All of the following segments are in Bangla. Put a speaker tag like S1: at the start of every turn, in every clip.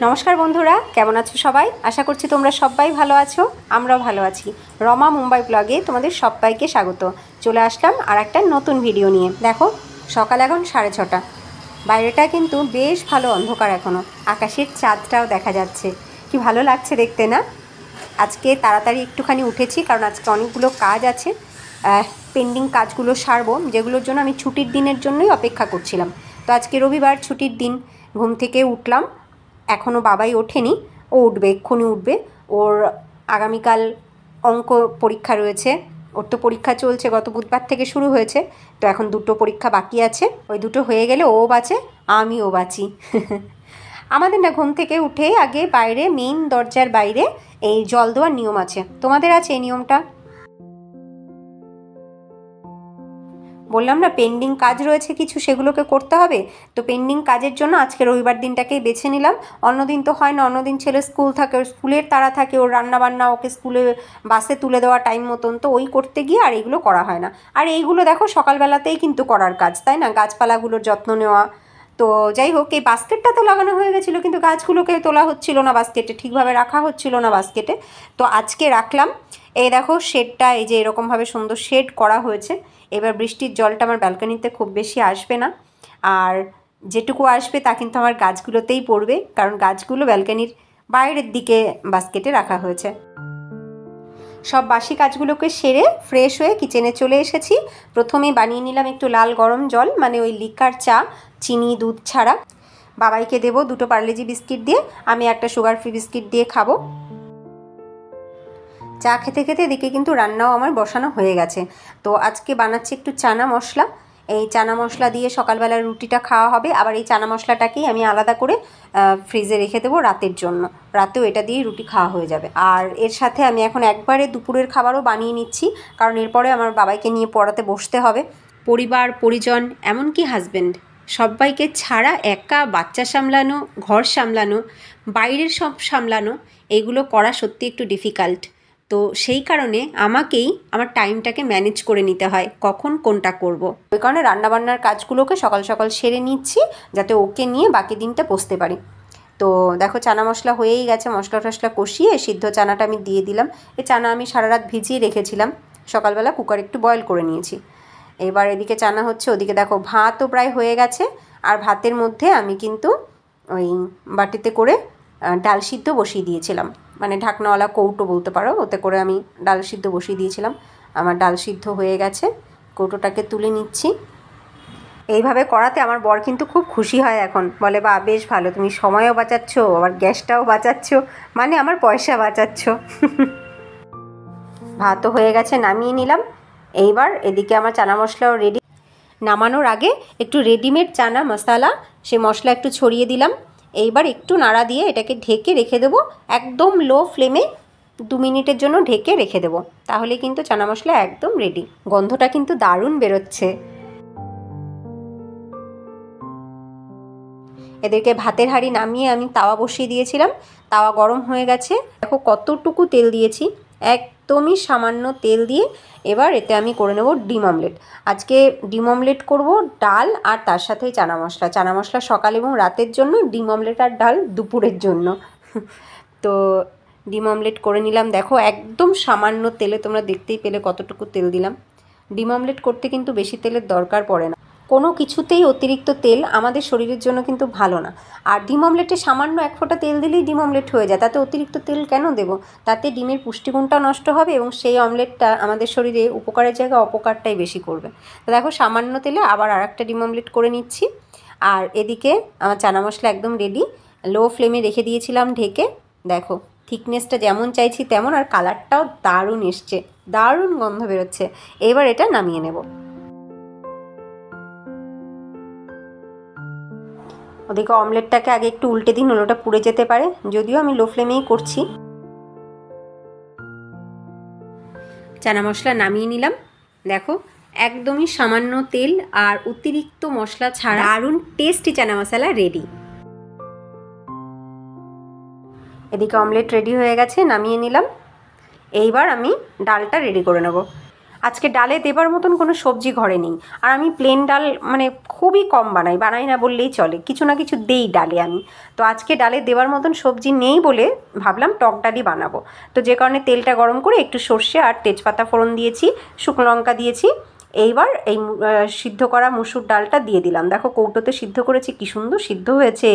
S1: নমস্কার বন্ধুরা, কেমন আছো সবাই? আশা করছি তোমরা সবাই ভালো আছো, আমরাও ভালো আছি। রমা মুম্বাই ব্লগে তোমাদের সবাইকে স্বাগত। চলে আসলাম আর একটা নতুন ভিডিও নিয়ে। দেখো, সকাল এখন 6:30। বাইরেটা কিন্তু বেশ ভালো অন্ধকার, এখনও আকাশের চাঁদটাও দেখা যাচ্ছে। কি ভালো লাগছে দেখতে না? আজকে তাড়াতাড়ি একটুখানি উঠেছি, কারণ আজকে অনেকগুলো কাজ আছে, পেন্ডিং কাজগুলো সারবো, যেগুলোর জন্য আমি ছুটির দিনের জন্যই অপেক্ষা করছিলাম। তো আজকে রবিবার, ছুটির দিন। ঘুম থেকে উঠলাম, এখনও বাবাই ওঠেনি, ও উঠবে, এক্ষুনি উঠবে। ওর আগামীকাল অঙ্ক পরীক্ষা রয়েছে, ওর তো পরীক্ষা চলছে, গত বুধবার থেকে শুরু হয়েছে। তো এখন দুটো পরীক্ষা বাকি আছে, ওই দুটো হয়ে গেলে ও বাঁচে, আমিও বাঁচি। আমাদের না ঘুম থেকে উঠে আগে বাইরে, মেইন দরজার বাইরে এই জল দেওয়ার নিয়ম আছে। তোমাদের আছে এই নিয়মটা? বললাম না, পেন্ডিং কাজ রয়েছে কিছু, সেগুলোকে করতে হবে। তো পেন্ডিং কাজের জন্য আজকে রবিবার দিনটাকেই বেছে নিলাম। অন্যদিন তো হয় না, অন্যদিন ছেলে স্কুল থাকে, ওর স্কুলের তাড়া থাকে, ওর রান্নাবান্না, ওকে স্কুলে বাসে তুলে দেওয়া টাইম মতন, তো ওই করতে গিয়ে আর এইগুলো করা হয় না। আর এইগুলো দেখো সকালবেলাতেই কিন্তু করার কাজ, তাই না? গাছপালাগুলোর যত্ন নেওয়া। তো যাই হোক, এই বাস্কেটটা তো লাগানো হয়ে গেছিলো, কিন্তু গাছগুলোকে তোলা হচ্ছিল না বাস্কেটে, ঠিকভাবে রাখা হচ্ছিল না বাস্কেটে। তো আজকে রাখলাম। এই দেখো শেডটা, এই যে এরকমভাবে সুন্দর শেড করা হয়েছে। এবার বৃষ্টির জলটা আমার ব্যালকনিতে খুব বেশি আসবে না, আর যেটুকু আসবে তা কিন্তু আমার গাছগুলোতেই পড়বে, কারণ গাছগুলো ব্যালকনির বাইরের দিকে বাস্কেটে রাখা হয়েছে। সব বাসি কাজগুলোকে সেরে ফ্রেশ হয়ে কিচেনে চলে এসেছি। প্রথমে বানিয়ে নিলাম একটু লাল গরম জল, মানে ওই লিকার চা, চিনি দুধ ছাড়া। বাবাইকে দেবো দুটো পার্লেজি বিস্কিট দিয়ে, আমি একটা সুগার ফ্রি বিস্কিট দিয়ে খাবো। চা খেতে খেতে এদিকে কিন্তু রান্নাও আমার বসানো হয়ে গেছে। তো আজকে বানাচ্ছি একটু চানা মশলা। এই চানা মশলা দিয়ে সকালবেলার রুটিটা খাওয়া হবে। আবার এই চানা মশলাটাকেই আমি আলাদা করে ফ্রিজে রেখে দেবো রাতের জন্য, রাতেও এটা দিয়েই রুটি খাওয়া হয়ে যাবে। আর এর সাথে আমি এখন একবারে দুপুরের খাবারও বানিয়ে নিচ্ছি, কারণ এরপরে আমার বাবাইকে নিয়ে পড়াতে বসতে হবে। পরিবার পরিজন, এমনকি হাজব্যান্ড, সবাইকে ছাড়া একা বাচ্চা সামলানো, ঘর সামলানো, বাইরের সব সামলানো, এগুলো করা সত্যি একটু ডিফিকাল্ট। তো সেই কারণে আমাকেই আমার টাইমটাকে ম্যানেজ করে নিতে হয়, কখন কোনটা করব। ওই কারণে রান্নাবান্নার কাজগুলোকে সকাল সকাল সেরে নিচ্ছি, যাতে ওকে নিয়ে বাকি দিনটা বসতে পারি। তো দেখো চানা মশলা হয়েই গেছে, মশলা টশলা কষিয়ে সিদ্ধ চানাটা আমি দিয়ে দিলাম। এই চানা আমি সারা রাত ভিজিয়ে রেখেছিলাম, সকালবেলা কুকার একটু বয়েল করে নিয়েছি। এবার এদিকে চানা হচ্ছে, ওদিকে দেখো ভাতও প্রায় হয়ে গেছে। আর ভাতের মধ্যে আমি কিন্তু ওই বাটিতে করে ডাল সিদ্ধ বসিয়ে দিয়েছিলাম, মানে ঢাকনাওয়ালা কৌটো বলতে পারো, ওতে করে আমি ডাল সিদ্ধ বসিয়ে দিয়েছিলাম। আমার ডাল সিদ্ধ হয়ে গেছে, কৌটোটাকে তুলে নিচ্ছি। এইভাবে করাতে আমার বর কিন্তু খুব খুশি হয়, এখন বলে, বা বেশ ভালো, তুমি সময়ও বাঁচাচ্ছ, আবার গ্যাসটাও বাঁচাচ্ছ, মানে আমার পয়সা বাঁচাচ্ছ। ভাতও হয়ে গেছে, নামিয়ে নিলাম। এইবার এদিকে আমার চানা মশলাও রেডি। নামানোর আগে একটু রেডিমেড চানা মশলা, সে মশলা একটু ছড়িয়ে দিলাম। এইবার একটু নাড়া দিয়ে এটাকে ঢেকে রেখে দেবো, একদম লো ফ্লেমে 2 মিনিটের জন্য ঢেকে রেখে দেবো, তাহলে কিন্তু চানা মশলা একদম রেডি। গন্ধটা কিন্তু দারুণ বেরোচ্ছে। এদেরকে ভাতের হাঁড়ি নামিয়ে আমি তাওয়া বসিয়ে দিয়েছিলাম, তাওয়া গরম হয়ে গেছে। দেখো কতটুকু তেল দিয়েছি, একদমই সামান্য তেল দিয়ে এবার এতে আমি করে নেব ডিম অমলেট। আজকে ডিম অমলেট করব, ডাল আর তার সাথেই চানা মশলা। চানা মশলা সকাল এবং রাতের জন্য, ডিম অমলেট আর ডাল দুপুরের জন্য। তো ডিম অমলেট করে নিলাম। দেখো একদম সামান্য তেলে, তোমরা দেখতেই পেলে কতটুকু তেল দিলাম। ডিম অমলেট করতে কিন্তু বেশি তেলের দরকার পড়ে না, কোনো কিছুতেই অতিরিক্ত তেল আমাদের শরীরের জন্য কিন্তু ভালো না। আর ডিম অমলেটে সামান্য 1 ফোঁটা তেল দিলেই ডিম অমলেট হয়ে যায়, তাতে অতিরিক্ত তেল কেন দেব? তাতে ডিমের পুষ্টিগুণটা নষ্ট হবে এবং সেই অমলেটটা আমাদের শরীরে উপকারের জায়গায় অপকারটাই বেশি করবে। তো দেখো সামান্য তেলে আবার আরেকটা ডিম অমলেট করে নিচ্ছি। আর এদিকে আমার চানা মশলা একদম রেডি, লো ফ্লেমে রেখে দিয়েছিলাম ঢেকে। দেখো থিকনেসটা যেমন চাইছি তেমন, আর কালারটাও দারুণ এসছে, দারুণ গন্ধ বেরোচ্ছে। এবার এটা নামিয়ে নেব। ওদিকে অমলেটটাকে আগে একটু উল্টে দিন, ওটা পুড়ে যেতে পারে, যদিও আমি লো ফ্লেমেই করছি। চানা মশলা নামিয়ে নিলাম। দেখো একদমই সামান্য তেল আর অতিরিক্ত মশলা ছাড়া দারুণ টেস্টি চানা মশলা রেডি। এদিকে অমলেট রেডি হয়ে গেছে, নামিয়ে নিলাম। এইবার আমি ডালটা রেডি করে নেব। আজকে ডালে দেবার মতন কোনো সবজি ঘরে নেই, আর আমি প্লেন ডাল মানে খুবই কম বানাই না বললেই চলে, কিছু না কিছু দেই ডালে আমি। তো আজকে ডালে দেবার মতন সবজি নেই বলে ভাবলাম টক ডালই বানাবো। তো যে কারণে তেলটা গরম করে একটু সর্ষে আর তেজপাতা ফোড়ন দিয়েছি, শুকনো লঙ্কা দিয়েছি। এইবার এই সিদ্ধ করা মুসুর ডালটা দিয়ে দিলাম। দেখো কৌটোতে সিদ্ধ করেছি, কী সুন্দর সিদ্ধ হয়েছে।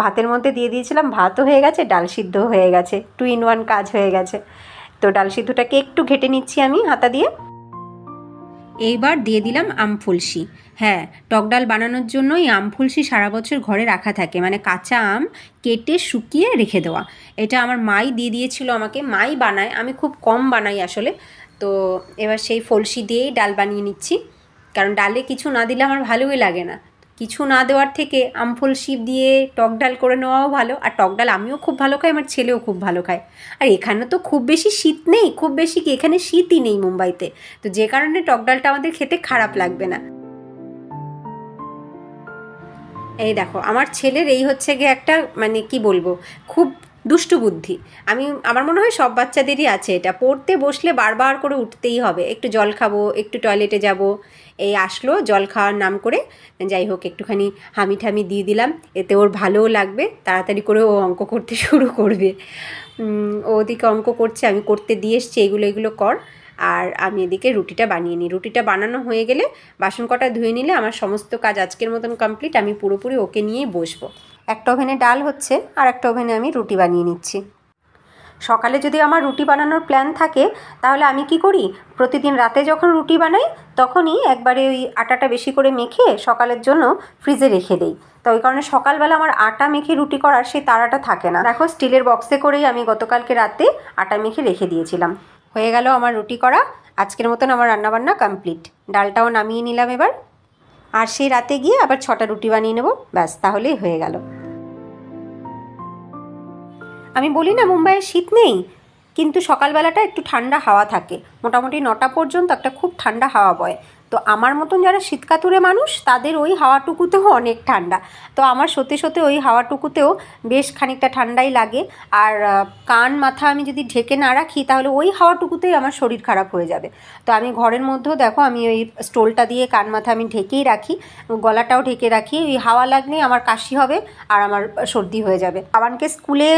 S1: ভাতের মধ্যে দিয়ে দিয়েছিলাম, ভাতও হয়ে গেছে, ডাল সিদ্ধ হয়ে গেছে, 2 in 1 কাজ হয়ে গেছে। তো ডাল সিদ্ধটাকে একটু ঘেটে নিচ্ছি আমি হাতা দিয়ে। এইবার দিয়ে দিলাম আমফুলসি। হ্যাঁ, টক ডাল বানানোর জন্য এই আমফুলসি সারা বছর ঘরে রাখা থাকে, মানে কাঁচা আম কেটে শুকিয়ে রেখে দেওয়া। এটা আমার মাই দিয়ে দিয়েছিল আমাকে, মাই বানায়, আমি খুব কম বানাই আসলে। তো এবার সেই ফলসি দিয়েই ডাল বানিয়ে নিচ্ছি, কারণ ডালে কিছু না দিলে আমার ভালোই লাগে না। কিছু না দেওয়ার থেকে আমফলসি দিয়ে টক ডাল করে নেওয়াও ভালো। আর টক ডাল আমিও খুব ভালো খাই, আমার ছেলেও খুব ভালো খায়। আর এখানে তো খুব বেশি শীত নেই, খুব বেশি কি এখানে শীতই নেই মুম্বাইতে, তো যে কারণে টক ডালটা আমাদের খেতে খারাপ লাগবে না। এই দেখো আমার ছেলের এই হচ্ছে গিয়ে একটা মানে কি বলবো, খুব দুষ্টু বুদ্ধি। আমার মনে হয় সব বাচ্চাদেরই আছে এটা, পড়তে বসলে বারবার করে উঠতেই হবে, একটু জল খাবো, একটু টয়লেটে যাব, এই আসলো জল খাওয়ার নাম করে, যাই হোক একটুখানি হামি ঠামি দিয়ে দিলাম, এতে ওর ভালোও লাগবে, তাড়াতাড়ি করে ও অঙ্ক করতে শুরু করবে। ও ওদিকে অঙ্ক করছে, আমি করতে দিয়ে এসছি, এগুলো কর, আর আমি এদিকে রুটিটা বানিয়ে নিই। রুটিটা বানানো হয়ে গেলে বাসন কটা ধুয়ে নিলে আমার সমস্ত কাজ আজকের মতন কমপ্লিট। আমি পুরোপুরি ওকে নিয়েই বসবো। একটা ওভেনে ডাল হচ্ছে, আর একটা ওভেনে আমি রুটি বানিয়ে নিচ্ছি। সকালে যদি আমার রুটি বানানোর প্ল্যান থাকে তাহলে আমি কি করি, প্রতিদিন রাতে যখন রুটি বানাই তখনই একবারে ওই আটাটা বেশি করে মেখে সকালের জন্য ফ্রিজে রেখে দিই। তো ওই কারণে সকালবেলা আমার আটা মেখে রুটি করার সেই তাড়াটা থাকে না। দেখো স্টিলের বক্সে করেই আমি গতকালকে রাতে আটা মেখে রেখে দিয়েছিলাম। হয়ে গেল আমার রুটি করা। আজকের মতন আমার রান্নাবান্না কমপ্লিট। ডালটাও নামিয়ে নিলাম এবার, আর সেই রাতে গিয়ে আবার 6টা রুটি বানিয়ে নেব, ব্যাস তাহলেই হয়ে গেল। আমি বলি না মুম্বাইয়ে শীত নেই, কিন্তু সকালবেলাটা একটু ঠান্ডা হাওয়া থাকে, মোটামুটি 9টা পর্যন্ত একটা খুব ঠান্ডা হাওয়া বয়। তো আমার মতন যারা শীতকাতুরে মানুষ তাদের ওই হাওয়াটুকুতেও অনেক ঠান্ডা। তো আমার সত্যি সত্যি ওই হাওয়াটুকুতেও বেশ খানিকটা ঠান্ডাই লাগে। আর কান মাথা আমি যদি ঢেকে না রাখি তাহলে ওই হাওয়াটুকুতেই আমার শরীর খারাপ হয়ে যাবে। তো আমি ঘরের মধ্যেও দেখো আমি ওই স্টোলটা দিয়ে কান মাথা আমি ঢেকেই রাখি, গলাটাও ঢেকে রাখি। ওই হাওয়া লাগলেই আমার কাশি হবে আর আমার সর্দি হয়ে যাবে। বাবানকে স্কুলে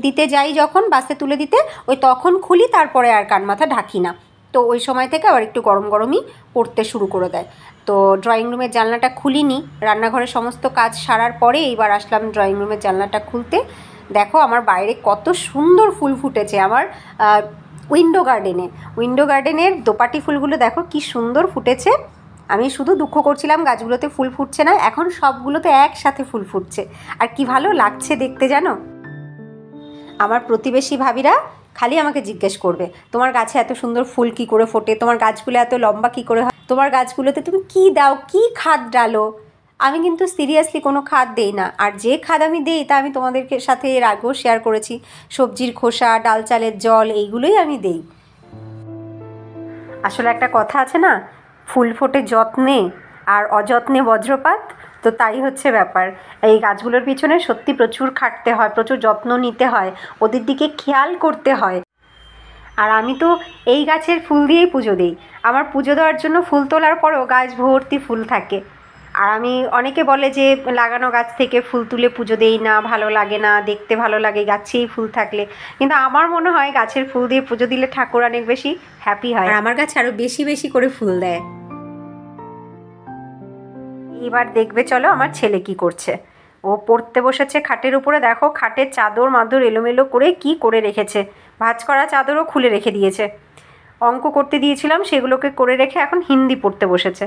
S1: দিতে যাই যখন, বাসে তুলে দিতে, ওই তখন খুলি, তারপরে আর কান মাথা ঢাকি না। তো ওই সময় থেকে আবার একটু গরম গরমই পড়তে শুরু করে দেয়। তো ড্রয়িং রুমের জানলাটা খুলিনি, রান্নাঘরের সমস্ত কাজ সারার পরে এইবার আসলাম ড্রয়িং রুমের জানলাটা খুলতে। দেখো আমার বাইরে কত সুন্দর ফুল ফুটেছে আমার উইন্ডো গার্ডেনের দোপাটি ফুলগুলো দেখো কি সুন্দর ফুটেছে। আমি শুধু দুঃখ করছিলাম গাছগুলোতে ফুল ফুটছে না, এখন সবগুলোতে একসাথে ফুল ফুটছে, আর কি ভালো লাগছে দেখতে জানো। আমার প্রতিবেশী ভাবিরা খালি আমাকে জিজ্ঞেস করবে, তোমার গাছে এত সুন্দর ফুল কি করে ফোটে, তোমার গাছগুলো এত লম্বা কি করে হয়, তোমার গাছগুলোতে তুমি কি দাও, কি খাদ ডালো। আমি কিন্তু সিরিয়াসলি কোনো খাদ দেই না, আর যে খাদ আমি দেই তা আমি তোমাদেরকে সাথে এর আগেও শেয়ার করেছি। সবজির খোসা, ডাল চালের জল, এইগুলোই আমি দেই। আসলে একটা কথা আছে না, ফুল ফোটে যত্নে আর অযত্নে বজ্রপাত, তো তাই হচ্ছে ব্যাপার। এই গাছগুলোর পিছনে সত্যি প্রচুর খাটতে হয়, প্রচুর যত্ন নিতে হয়, ওদের দিকে খেয়াল করতে হয়। আর আমি তো এই গাছের ফুল দিয়েই পুজো দিই। আমার পুজো দেওয়ার জন্য ফুল তোলার পরেও গাছ ভর্তি ফুল থাকে। আর আমি, অনেকে বলে যে লাগানো গাছ থেকে ফুল তুলে পুজো দেই না, ভালো লাগে না, দেখতে ভালো লাগে গাছেই ফুল থাকলে, কিন্তু আমার মনে হয় গাছের ফুল দিয়ে পুজো দিলে ঠাকুর অনেক বেশি হ্যাপি হয়, আর আমার গাছ আরও বেশি বেশি করে ফুল দেয়। এবার দেখবে চলো আমার ছেলে কি করছে। ও পড়তে বসেছে খাটের উপরে, দেখো খাটের চাদর মাদর এলোমেলো করে কি করে রেখেছে, ভাঁজ করা চাদরও খুলে রেখে দিয়েছে। অঙ্ক করতে দিয়েছিলাম সেগুলোকে করে রেখে এখন হিন্দি পড়তে বসেছে।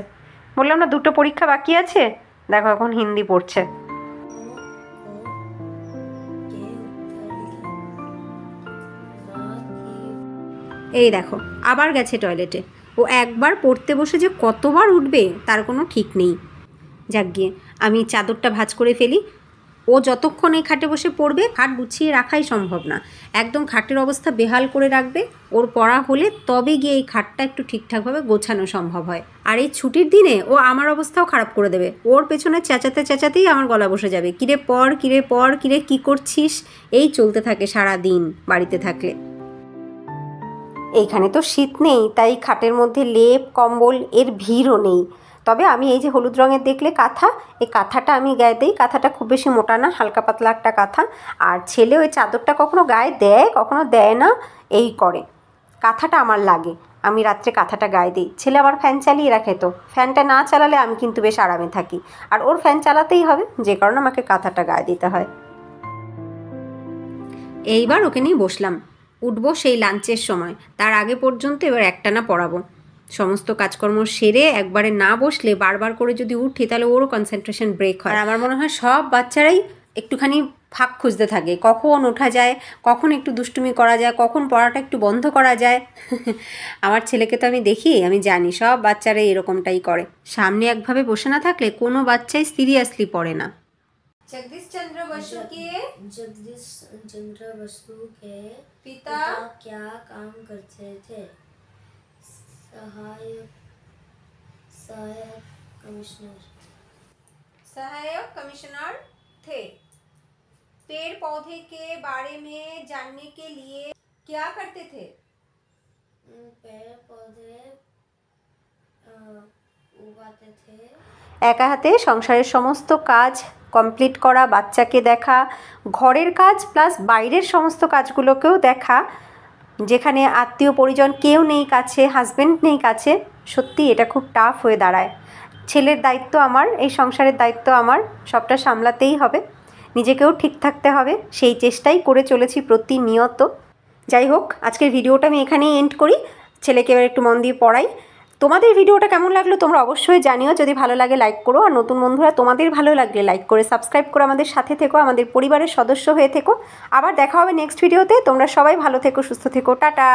S1: বললাম না 2টো পরীক্ষা বাকি আছে, দেখো এখন হিন্দি পড়ছে। এই দেখো আবার গেছে টয়লেটে। ও একবার পড়তে বসে যে কতবার উঠবে তার কোনো ঠিক নেই। যাক গিয়ে আমি চাদরটা ভাঁজ করে ফেলি। ও যতক্ষণ এই খাটে বসে পড়বে, খাট গুছিয়ে রাখাই সম্ভব না, একদম খাটের অবস্থা বেহাল করে রাখবে। ওর পড়া হলে তবে গিয়ে এই খাটটা একটু ঠিকঠাকভাবে গোছানো সম্ভব হয়। আর এই ছুটির দিনে ও আমার অবস্থাও খারাপ করে দেবে, ওর পেছনে চেঁচাতে চেঁচাতেই আমার গলা বসে যাবে, কিরে পড়, কিরে পড়, কিরে কী করছিস, এই চলতে থাকে সারা দিন বাড়িতে থাকলে। এইখানে তো শীত নেই, তাই খাটের মধ্যে লেপ কম্বল এর ভিড়ও নেই। তবে আমি এই যে হলুদ রঙের দেখলে কাঁথা, এই কাঁথাটা আমি গায়ে দিই। কাঁথাটা খুব বেশি মোটা না, হালকা পাতলা একটা কাঁথা। আর ছেলে ওই চাদরটা কখনো গায়ে দেয়, কখনো দেয় না, এই করে। কাঁথাটা আমার লাগে, আমি রাত্রে কাঁথাটা গায়ে দিই। ছেলে আবার ফ্যান চালিয়ে রাখে, তো ফ্যানটা না চালালে আমি কিন্তু বেশ আরামে থাকি। আর ওর ফ্যান চালাতেই হবে, যে কারণে আমাকে কাঁথাটা গায়ে দিতে হয়। এইবার ওকে নিয়ে বসলাম, উঠবো সেই লাঞ্চের সময়। তার আগে পর্যন্ত এবার একটানা পড়াবো। সমস্ত কাজকর্ম সেরে একবারে না বসলে বারবার করে যদি উঠি তাহলে ওরও কনসেন্ট্রেশন ব্রেক হয়। আর আমার মনে হয় সব বাচ্চারাই একটুখানি ফাঁক খুঁজতে থাকে, কখন ওঠা যায়, কখন একটু দুষ্টুমি করা যায়, কখন পড়াটা একটু বন্ধ করা যায়। আমার ছেলেকে তো আমি দেখি, আমি জানি সব বাচ্চারাই এরকমটাই করে। সামনে একভাবে বসে না থাকলে কোনো বাচ্চাই সিরিয়াসলি পড়ে না। जगदीश चंद्र बसु के पिता क्या काम करते थे? सहायक कमिश्नर थे। पेड़ पौधे के बारे में जानने के लिए क्या करते थे? पेड़ पौधे उगाते थे। একা হাতে সংসারের সমস্ত কাজ কমপ্লিট করা, বাচ্চাকে দেখা, ঘরের কাজ প্লাস বাইরের সমস্ত কাজগুলোকেও দেখা, যেখানে আত্মীয় পরিজন কেউ নেই কাছে, হাজব্যান্ড নেই কাছে, সত্যি এটা খুব টাফ হয়ে দাঁড়ায়। ছেলের দায়িত্ব আমার, এই সংসারের দায়িত্ব আমার, সবটা সামলাতেই হবে, নিজেকেও ঠিক থাকতে হবে, সেই চেষ্টাই করে চলেছি প্রতিনিয়ত। যাই হোক, আজকের ভিডিওটা আমি এখানেই এন্ড করি। ছেলেকে এবার একটু মন দিয়ে পড়াই। তোমাদের ভিডিওটা কেমন লাগলো তোমরা অবশ্যই জানিও। যদি ভালো লাগে লাইক করো, আর নতুন বন্ধুরা তোমাদের ভালো লাগলে লাইক করে সাবস্ক্রাইব করে আমাদের সাথে থেকো, আমাদের পরিবারের সদস্য হয়ে থেকো। আবার দেখা হবে নেক্সট ভিডিওতে। তোমরা সবাই ভালো থেকো, সুস্থ থেকো, টাটা।